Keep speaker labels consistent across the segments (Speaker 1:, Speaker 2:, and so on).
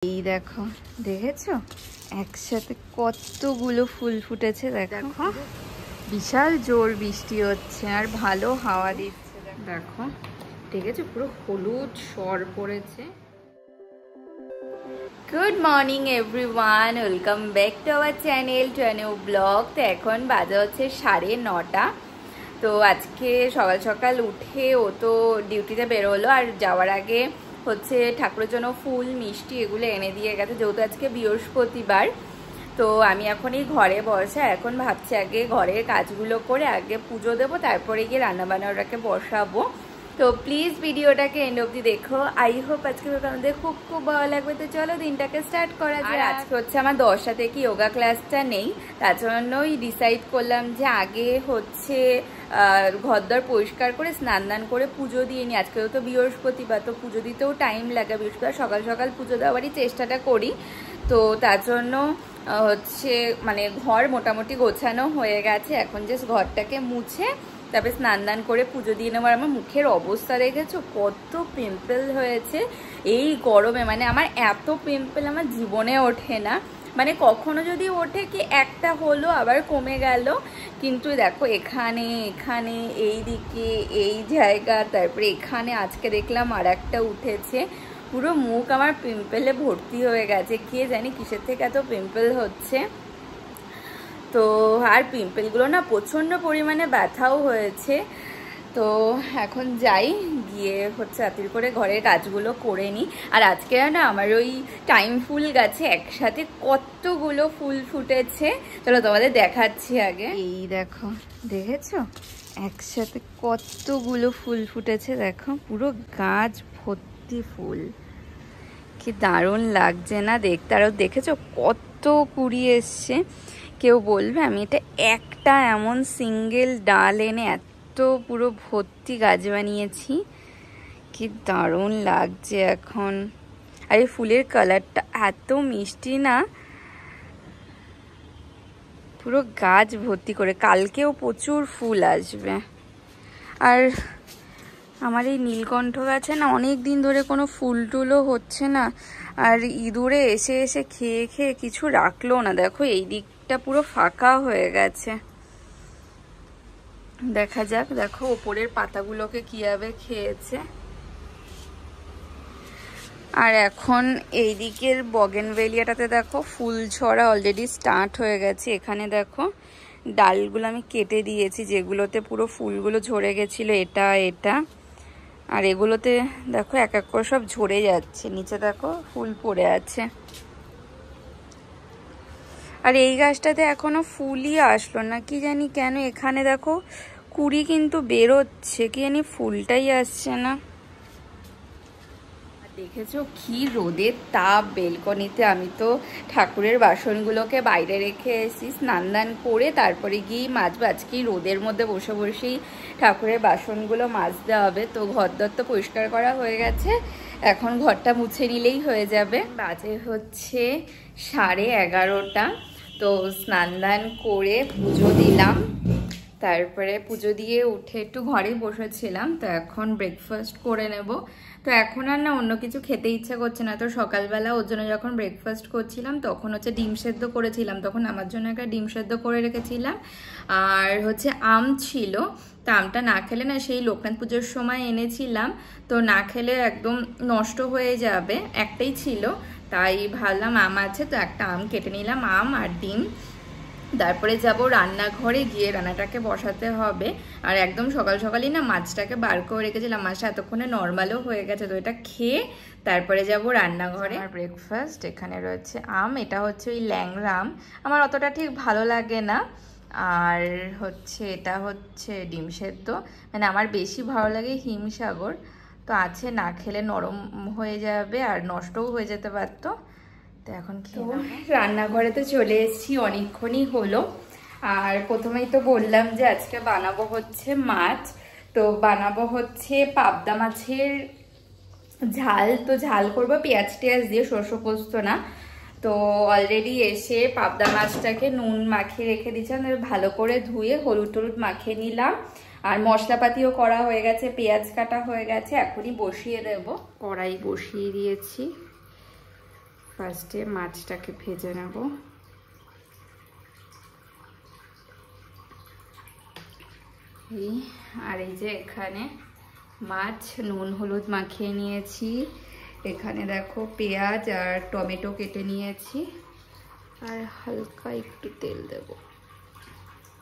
Speaker 1: এই দেখো, দেখেছো একসাথে কতগুলো ফুল ফুটেছে। দেখো বিশাল জোর বৃষ্টি হচ্ছে আর ভালো হাওয়া দিচ্ছে। দেখো দেখেছো পুরো হলুদ সর পড়েছে। Good morning everyone, welcome back to our channel to a new blog. তো এখন বাজে হচ্ছে 9:30। তো আজকে সকাল সকাল উঠে ও তো ডিউটিতে বেরোলো, আর যাওয়ার আগে হচ্ছে ঠাকুরের জন্য ফুল মিষ্টি এগুলো এনে দিয়ে গেছে, যেহেতু আজকে বৃহস্পতিবার। তো আমি এখনই ঘরে বসা, এখন ভাবছি আগে ঘরের কাজগুলো করে আগে পুজো দেবো, তারপরে গিয়ে রান্নাবান্নাটাকে বসাবো। তো প্লিজ ভিডিওটাকে এন্ড অবধি দেখো। আই হোপ আজকে আমাদের খুব খুব ভালো লাগবে। তো চলো দিনটাকে স্টার্ট করা যায়। আজকে হচ্ছে আমার 10টা থেকে যোগা ক্লাসটা নেই, তার জন্যই ডিসাইড করলাম যে আগে হচ্ছে ঘরদর পরিষ্কার করে স্নান দান করে পুজো দিয়ে নিই। আজকেও তো বৃহস্পতিবার, তো পুজো দিতেও টাইম লাগে, বৃহস্পতিবার সকাল সকাল পুজো দেওয়ারই চেষ্টাটা করি। তো তার জন্য হচ্ছে মানে ঘর মোটামুটি গোছানো হয়ে গেছে, এখন জাস্ট ঘরটাকে মুছে তারপরে স্নান দান করে পুজো দিয়ে নেবার। আমার মুখের অবস্থা দেখেছো কত পিম্পল হয়েছে এই গরমে, মানে আমার এত পিম্পল আমার জীবনে ওঠে না, মানে কখনো যদি ওঠে কি একটা হলো আবার কমে গেল, কিন্তু দেখো এখানে এখানে এই দিকে এই জায়গা, তারপরে এখানে আজকে দেখলাম আর একটা উঠেছে। পুরো মুখ আমার পিম্পলে ভর্তি হয়ে গেছে, কে জানি কিসের থেকে এত পিম্পল হচ্ছে। তো আর পিম্পলগুলো না প্রচণ্ড পরিমাণে ব্যথাও হয়েছে। তো এখন যাই, গিয়ে হচ্ছে তাড়াতাড়ি করে ঘরের কাজগুলো করে নিই। আর আজকে না আমার ওই টাইম ফুল গাছে একসাথে কতগুলো ফুল ফুটেছে, চলো তোমাদের দেখাচ্ছি আগে। এই দেখো, দেখেছো একসাথে কতগুলো ফুল ফুটেছে, দেখো পুরো গাছ ভর্তি ফুল, কি দারুণ লাগছে না দেখতে। আরও দেখেছো কত কুড়ি এসছে। কেউ বলবে আমি এটা একটা এমন সিঙ্গেল ডাল এনে এত পুরো ভর্তি গাছ বানিয়েছি, কি দারুণ লাগছে এখন। আর এই ফুলের কালারটা এত মিষ্টি না, পুরো গাছ ভর্তি করে। কালকেও প্রচুর ফুল আসবে। আর আমার এই নীলকণ্ঠ গাছে না অনেক দিন ধরে কোনো ফুল টুলও হচ্ছে না, আর ইঁদুরে এসে এসে খেয়ে খেয়ে কিছু রাখলো না। দেখো এই দিকটা পুরো ফাঁকা হয়ে গেছে, দেখা যাক। দেখো ওপরের পাতাগুলোকে কিভাবে খেয়েছে। আর এখন এই দিকের বগেনভেলিয়াটাতে দেখো ফুল ছড়া অলরেডি স্টার্ট হয়ে গেছে। এখানে দেখো ডালগুলো আমি কেটে দিয়েছি, যেগুলোতে পুরো ফুলগুলো ঝরে গেছিলো, এটা এটা। আর এগুলোতে দেখো এক এক করে সব ঝরে যাচ্ছে, নিচে দেখো ফুল পড়ে আছে। আর এই গাছটাতে এখনো ফুলই আসলো না, কি জানি কেন। এখানে দেখো কুড়ি কিন্তু বেরোচ্ছে, কি জানি ফুলটাই আসছে না। দেখেছো কি রোদের তাপ বেলকনিতে। আমি তো ঠাকুরের বাসনগুলোকে বাইরে রেখে এসেছি, স্নান দান করে তারপরে গিয়ে মাজবো। আজকেই রোদের মধ্যে বসে বসেই ঠাকুরের বাসনগুলো মাজতে হবে। তো ঘরদর তো পরিষ্কার করা হয়ে গেছে, এখন ঘরটা মুছে নিলেই হয়ে যাবে। বাজে হচ্ছে 11:30। তো স্নান দান করে পুজো দিলাম, তারপরে পুজো দিয়ে উঠে একটু ঘরেই বসেছিলাম। তো এখন ব্রেকফাস্ট করে নেব। তো এখন আর না অন্য কিছু খেতে ইচ্ছা করছে না। তো সকালবেলা ওর জন্য যখন ব্রেকফাস্ট করছিলাম তখন হচ্ছে ডিম সেদ্ধ করেছিলাম, তখন আমার জন্য একটা ডিম সেদ্ধ করে রেখেছিলাম। আর হচ্ছে আম ছিল, তো আমটা না খেলে না, সেই লোকনাথ পুজোর সময় এনেছিলাম, তো না খেলে একদম নষ্ট হয়ে যাবে, একটাই ছিল। তাই ভাবলাম আম আছে তো একটা আম কেটে নিলাম, আম আর ডিম। তারপরে যাব রান্নাঘরে, গিয়ে রান্নাটাকে বসাতে হবে। আর একদম সকাল সকালই না মাছটাকে বার করে রেখেছিলাম, মাছটা এতক্ষণে নর্মালও হয়ে গেছে। তো এটা খেয়ে তারপরে যাব রান্নাঘরে। আর ব্রেকফাস্ট এখানে রয়েছে আম, এটা হচ্ছে ওই ল্যাংড়া আম, আমার অতটা ঠিক ভালো লাগে না। আর হচ্ছে এটা হচ্ছে ডিম সেদ্ধ, মানে আমার বেশি ভালো লাগে হিমসাগর। তো আছে, না খেলে নরম হয়ে যাবে আর নষ্টও হয়ে যেতে পারতো। তো এখন রান্নাঘরে তো চলে এসেছি, অনেকক্ষণই হলো। আর প্রথমেই তো বললাম যে আজকে বানাবো হচ্ছে মাছ। তো বানাবো হচ্ছে পাবদা মাছের ঝাল। তো ঝাল করবো পেঁয়াজ টেয়াজ দিয়ে, শস্য পোস্ত না। তো অলরেডি এসে পাবদা মাছটাকে নুন মাখিয়ে রেখে দিয়েছিলাম, ভালো করে ধুয়ে হলুদ টলুদ মাখিয়ে নিলাম। আর মশলাপাতিও করা হয়ে গেছে, পেঁয়াজ কাটা হয়ে গেছে, এখনই বসিয়ে দেব। কড়াই বসিয়ে দিয়েছি, ফার্স্টে মাছটাকে ভেজে নেব। আর এই যে এখানে মাছ নুন হলুদ মাখিয়ে নিয়েছি। এখানে দেখো পেঁয়াজ আর টমেটো কেটে নিয়েছি, আর হালকা একটু তেল দেব,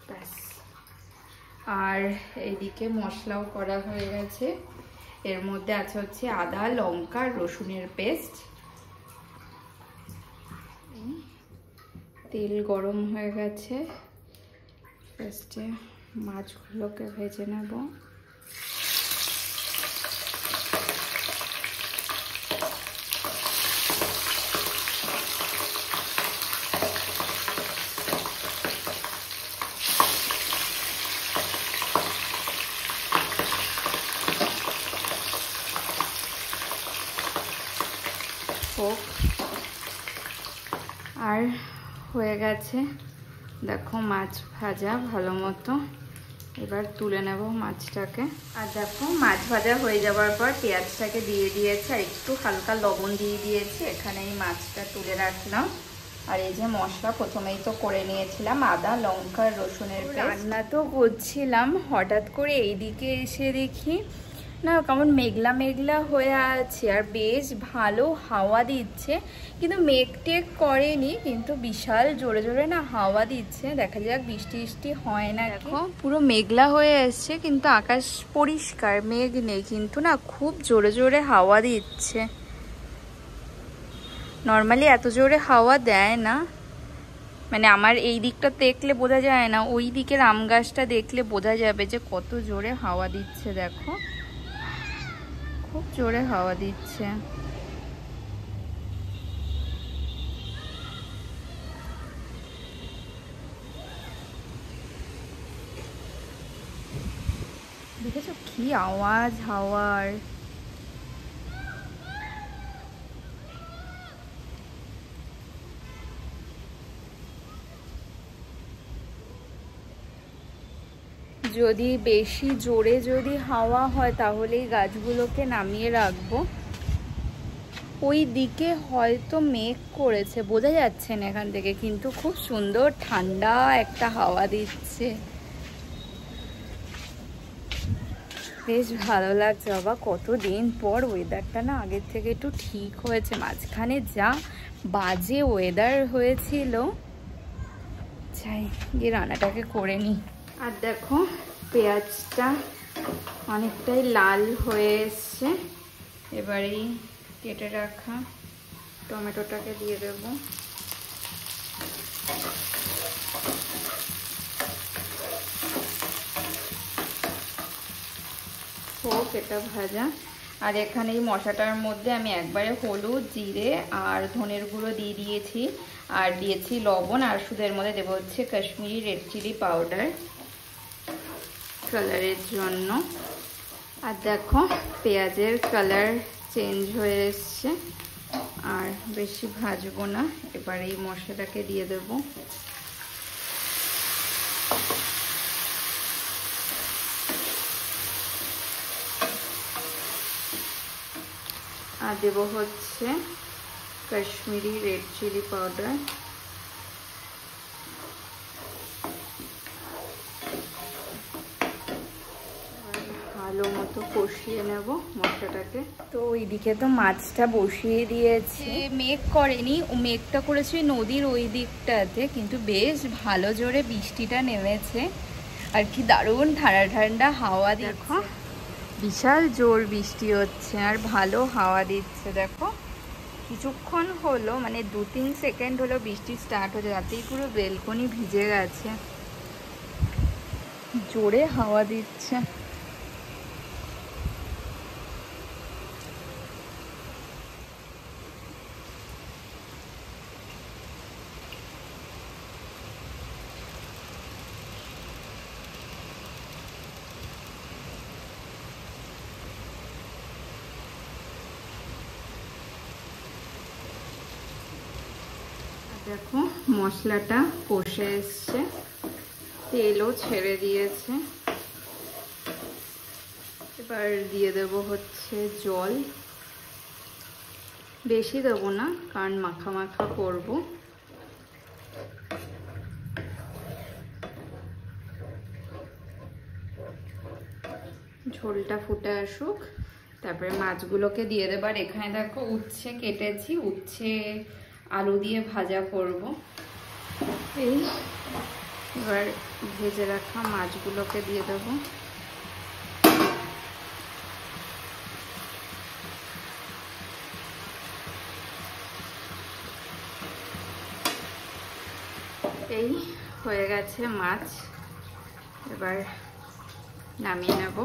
Speaker 1: ব্যাস। আর এইদিকে মশলাও করা হয়ে গেছে। এর মধ্যে আছে হচ্ছে আদা লঙ্কা রসুনের পেস্ট। তেল গরম হয়ে গেছে, ফার্স্টে মাছগুলোকে ভেজে নেব। আর হয়ে গেছে দেখো মাছ ভাজা ভালো মতো। এবার তুলে নেব মাছটাকে। আর দেখো মাছ ভাজা হয়ে যাওয়ার পর পেঁয়াজটাকে দিয়ে দিয়েছে, আর একটু হালকা লবণ দিয়ে দিয়েছি। এখানে এই মাছটা তুলে রাখলাম। আর এই যে মশলা প্রথমেই তো করে নিয়েছিলাম, আদা লঙ্কা রসুনের পেস্ট। রান্না তো করছিলাম, হঠাৎ করে এইদিকে এসে দেখি না কেমন মেঘলা মেঘলা হয়ে আছে, আর বেশ ভালো হাওয়া দিচ্ছে, কিন্তু মেঘ টেঘ করেনি, কিন্তু বিশাল জোরে জোরে না হাওয়া দিচ্ছে। দেখা যাক বৃষ্টি বৃষ্টি হয় না। দেখো পুরো মেঘলা হয়ে এসছে, কিন্তু আকাশ পরিষ্কার, মেঘ নেই, কিন্তু না খুব জোরে জোরে হাওয়া দিচ্ছে। নর্মালি এত জোরে হাওয়া দেয় না, মানে আমার এই দিকটা দেখলে বোঝা যায় না, ওই দিকের আম গাছটা দেখলে বোঝা যাবে যে কত জোরে হাওয়া দিচ্ছে। দেখো খুব জোরে হাওয়া দিচ্ছে। দেখেছো কি আওয়াজ হাওয়ার। যদি বেশি জোরে যদি হাওয়া হয় তাহলে এই গাছগুলোকে নামিয়ে রাখবো। ওই দিকে হয়তো মেঘ করেছে, বোঝা যাচ্ছে না এখান থেকে, কিন্তু খুব সুন্দর ঠান্ডা একটা হাওয়া দিচ্ছে, বেশ ভালো লাগছে। বাবা কতদিন পর ওয়েদারটা না আগের থেকে একটু ঠিক হয়েছে। মাঝখানে যা বাজে ওয়েদার হয়েছিল। চাই গিয়ে রান্নাটাকে করে নিই। আর দেখো পেঁয়াজটা অনেকটাই লাল হয়ে এসছে, এবারেই কেটে রাখা টমেটোটাকে দিয়ে দেব। হোক এটা ভাজা। আর এখানে এই মশলাটার মধ্যে আমি একবারে হলুদ জিরে আর ধনের গুঁড়ো দিয়ে দিয়েছি, আর দিয়েছি লবণ, আর শুধু এর মধ্যে দেবো হচ্ছে কাশ্মীরি রেড চিলি পাউডার কালারের জন্য। আর দেখো পেঁয়াজের কালার চেঞ্জ হয়ে এসছে, আর বেশি ভাজবো না। এবার এই মশলাটাকে দিয়ে দেবো। আর দেবো হচ্ছে কাশ্মীরি রেড চিলি পাউডার। ভালো মতো কষিয়ে নেব মশলাটাকে। তো ওইদিকে তো মাছটা বসিয়ে দিয়েছে, মেঘ করেনি, ও মেঘটা করেছে নদীর ওই দিকটাতে, কিন্তু বেশ ভালো জোরে বৃষ্টিটা নেমেছে, আর কি দারুণ ঠান্ডা ঠান্ডা হাওয়া। দেখো বিশাল জোর বৃষ্টি হচ্ছে, আর ভালো হাওয়া দিচ্ছে। দেখো কিছুক্ষণ হলো, মানে 2-3 সেকেন্ড হলো বৃষ্টি স্টার্ট হয়েছে, তাতেই পুরো বেলকনি ভিজে গেছে, জোরে হাওয়া দিচ্ছে। দেখো মশলাটা কষে এসছে, তেলও ছেড়ে দিয়েছে। এবার দিয়ে দেব হচ্ছে জল। বেশি দেবো না, কারণ মাখা মাখা করবো। ঝোলটা ফুটে আসুক, তারপরে মাছগুলোকে দিয়ে দেবো। আর এখানে দেখো উচ্ছে কেটেছি, উচ্ছে আলু দিয়ে ভাজা করব। এই এবার ভেজে রাখা মাছগুলোকে দিয়ে দেবো। এই হয়ে গেছে মাছ, এবার নামিয়ে নেব।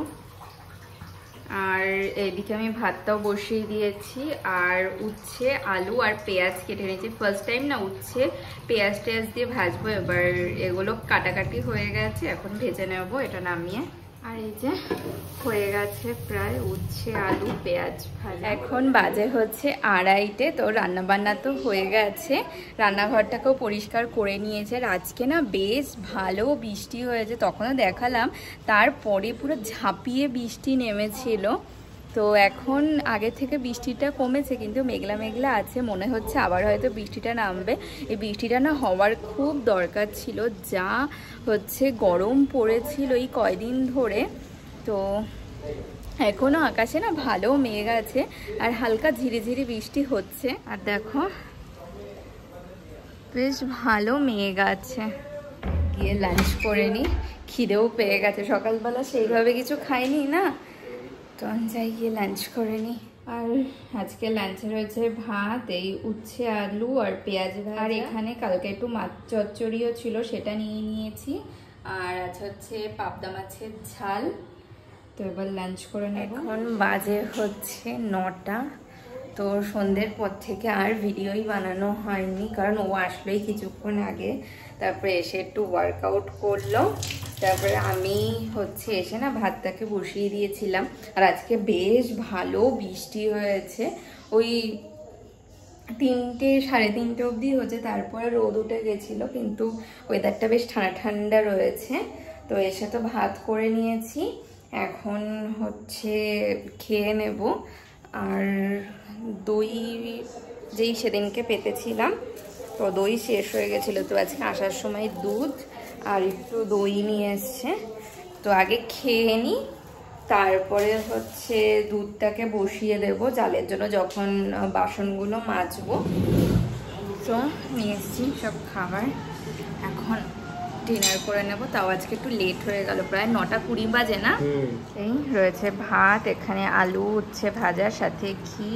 Speaker 1: আর এদিকে আমি ভাতটাও বসিয়ে দিয়েছি, আর উচ্ছে আলু আর পেঁয়াজ কেটে নিয়েছি। ফার্স্ট টাইম না উচ্ছে পেঁয়াজ টেয়াজ দিয়ে ভাজবো। এবার এগুলো কাটাকাটি হয়ে গেছে, এখন ভেজে নেব এটা নামিয়ে। আর এই যে হয়ে গেছে প্রায় উচ্ছে আলু পেঁয়াজ ভাজা। এখন বাজে হচ্ছে 2:30, তো রান্নাবান্না তো হয়ে গেছে, রান্নাঘরটাকেও পরিষ্কার করে নিয়েছে। আর আজকে না বেশ ভালো বৃষ্টি হয়েছে, তখনও দেখালাম। তারপরে পুরো ঝাঁপিয়ে বৃষ্টি নেমেছিল। তো এখন আগে থেকে বৃষ্টিটা কমেছে, কিন্তু মেঘলা মেঘলা আছে, মনে হচ্ছে আবার হয়তো বৃষ্টিটা নামবে। এই বৃষ্টিটা না হওয়ার খুব দরকার ছিল, যা হচ্ছে গরম পড়েছিল এই কয়দিন ধরে। তো এখনও আকাশে না ভালো মেঘ আছে, আর হালকা ঝিরিঝিরি বৃষ্টি হচ্ছে। আর দেখো বেশ ভালো মেঘ আছে। গিয়ে লাঞ্চ করে নিই, খিদেও পেয়ে গেছে, সকালবেলা সেইভাবে কিছু খাইনি না, তো যাই গিয়ে লাঞ্চ করে নিই। আর আজকে লাঞ্চে রয়েছে ভাত, এই উচ্ছে আলু আর পেঁয়াজ ভাজা। আর এখানে কালকে একটু মাছ চচ্চড়িও ছিল, সেটা নিয়ে নিয়েছি। আর আছে হচ্ছে পাবদা মাছের ঝাল। তো এবার লাঞ্চ করে নেব। এখন বাজে হচ্ছে 9টা। তো সন্ধ্যের পর থেকে আর ভিডিওই বানানো হয়নি, কারণ ও আসলোই কিছুক্ষণ আগে, তারপরে এসে একটু ওয়ার্কআউট করলো। তারপরে আমি হচ্ছে এসে না ভাতটাকে বসিয়ে দিয়েছিলাম। আর আজকে বেশ ভালো বৃষ্টি হয়েছে, ওই 3টে 3:30 অবধি হচ্ছে, তারপরে রোদ উঠে গেছিলো, কিন্তু ওয়েদারটা বেশ ঠান্ডা ঠান্ডা রয়েছে। তো এসে তো ভাত করে নিয়েছি, এখন হচ্ছে খেয়ে নেব। আর দই যেই সেদিনকে পেতেছিলাম, তো দই শেষ হয়ে গেছিলো, তো আজকে আসার সময় দুধ আর একটু দই নিয়ে এসছে। তো আগে খেয়ে নিই, তারপরে হচ্ছে দুধটাকে বসিয়ে দেব জালের জন্য, যখন বাসনগুলো মাজবো। তো নিয়ে এসছি সব খাবার, এখন ডিনার করে নেব। তাও আজকে একটু লেট হয়ে গেল, প্রায় 9:20 বাজে না। এই রয়েছে ভাত, এখানে আলু উচ্ছে ভাজার সাথে ঘি,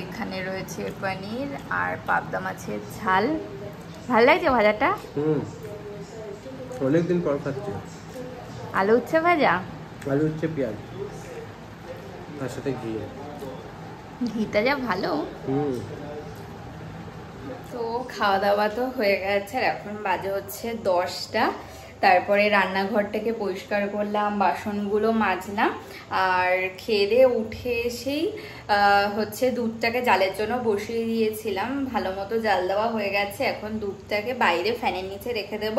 Speaker 1: এখানে রয়েছে পনির আর পাবদা মাছের ঝাল। ভালো লাগছে ভাজাটা?
Speaker 2: অনেকদিন পর খাচ্ছি।
Speaker 1: আলু উচ্ছে ভাজা,
Speaker 2: আলু উচ্ছে পেঁয়াজ, তার সাথে ঘি।
Speaker 1: ঘিটা যা ভালো। তো খাওয়া দাওয়া তো হয়ে গেছে, আর এখন বাজে হচ্ছে 10টা। তারপরে রান্নাঘরটাকে পরিষ্কার করলাম, বাসনগুলো মাজলাম, আর খেয়ে দিয়ে উঠে এসেই হচ্ছে দুধটাকে জালের জন্য বসিয়ে দিয়েছিলাম। ভালো মতো জাল দেওয়া হয়ে গেছে, এখন দুধটাকে বাইরে ফ্যানের নিচে রেখে দেব।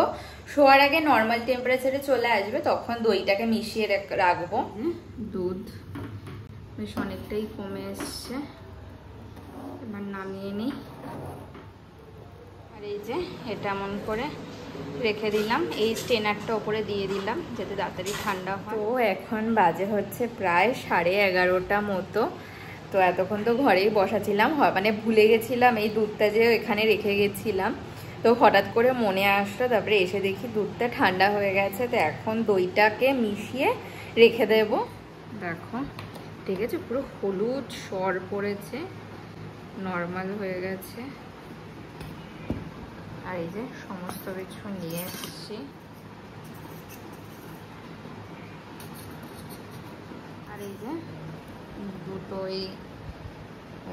Speaker 1: শোয়ার আগে নর্মাল টেম্পারেচারে চলে আসবে, তখন দইটাকে মিশিয়ে রাখবো। দুধ বেশ অনেকটাই কমে এসছে, এবার নামিয়ে নিই। আর এই যে এটা এমন করে রেখে দিলাম, এই স্টেনারটা ওপরে দিয়ে দিলাম যাতে তাড়াতাড়ি ঠান্ডা হয়। তো এখন বাজে হচ্ছে প্রায় 11:30 মতো। তো এতক্ষণ তো ঘরেই বসাছিলাম, মানে ভুলে গেছিলাম এই দুধটা যে এখানে রেখে গেছিলাম। তো হঠাৎ করে মনে আসলো, তারপরে এসে দেখি দুধটা ঠান্ডা হয়ে গেছে। তো এখন দইটাকে মিশিয়ে রেখে দেব। দেখো ঠিক আছে, পুরো হলুদ সর পড়েছে, নর্মাল হয়ে গেছে। আর এই যে সমস্ত কিছু নিয়ে এসেছি, আর এই যে দুটোই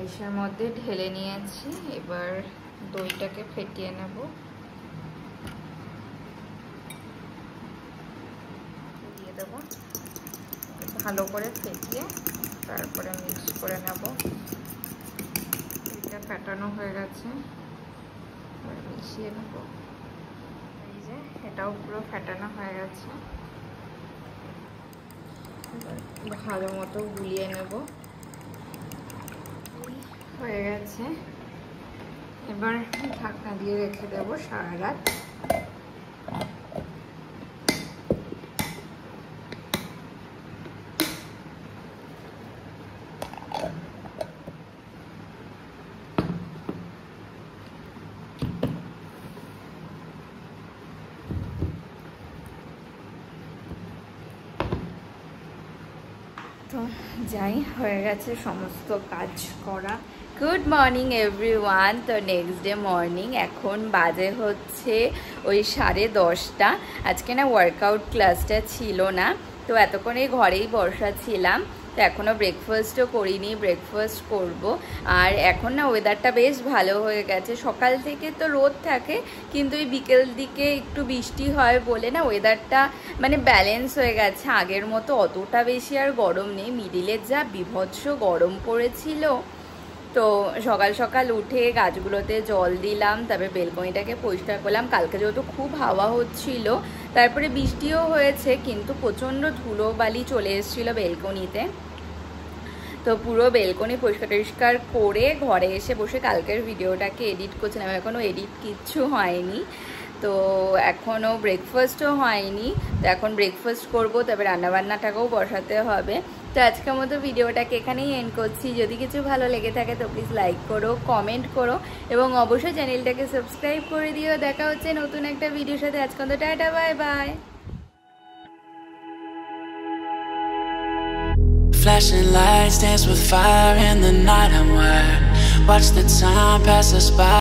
Speaker 1: ইসের মধ্যে ঢেলে নিয়েছি। এবার দইটাকে ফেটিয়ে নেব। দিয়ে দেবো, ভালো করে ফেটিয়ে তারপরে মিক্স করে নেব। এটা ফেটানো হয়ে গেছে, মিশিয়ে নেব। এই যে এটাও পুরো ফেটানো হয়ে গেছে, ভালো মতো গুলিয়ে নেব। হয়ে গেছে, এবার ঢাকনা দিয়ে রেখে দেবো সারা রাত। তো যাই, হয়ে গেছে সমস্ত কাজ করা। Good morning everyone. তো নেক্সট ডে মর্নিং, এখন বাজে হচ্ছে ওই 10:30। আজকে না ওয়ার্কআউট ক্লাসটা ছিল না, তো এতক্ষণে ঘরেই বসা ছিলাম। তো এখনও ব্রেকফাস্টও করিনি, ব্রেকফাস্ট করব। আর এখন না ওয়েদারটা বেশ ভালো হয়ে গেছে। সকাল থেকে তো রোদ থাকে, কিন্তু এই বিকেল দিকে একটু বৃষ্টি হয় বলে না ওয়েদারটা মানে ব্যালেন্স হয়ে গেছে। আগের মতো অতটা বেশি আর গরম নেই, মিডিলে যা বিভৎস গরম পড়েছিল। তো সকাল সকাল উঠে গাছগুলোতে জল দিলাম, তারপরে বেলকনিটাকে পরিষ্কার করলাম। কালকে যেহেতু খুব হাওয়া হচ্ছিল, তারপরে বৃষ্টিও হয়েছে, কিন্তু প্রচণ্ড ধুলোবালি চলে এসেছিলো বেলকনিতে। তো পুরো বেলকনি পরিষ্কার করে ঘরে এসে বসে কালকের ভিডিওটাকে এডিট করছিলাম। এখনও এডিট কিচ্ছু হয়নি, তো এখনও ব্রেকফাস্টও হয়নি। তো এখন ব্রেকফাস্ট করব, তবে রান্নাবান্নাটাকেও বসাতে হবে। তো আজকের মতো ভিডিওটাকে এখানেই এন্ড করছি। যদি কিছু ভালো লেগে থাকে তো প্লিজ লাইক করো, কমেন্ট করো এবং অবশ্যই চ্যানেলটাকে সাবস্ক্রাইব করে দিও। দেখা হচ্ছে নতুন একটা ভিডিওর সাথে। আজকে তো tata, bye bye.
Speaker 3: Flashing lights dance with fire in the night. I'm wired. Watch the time pass us by.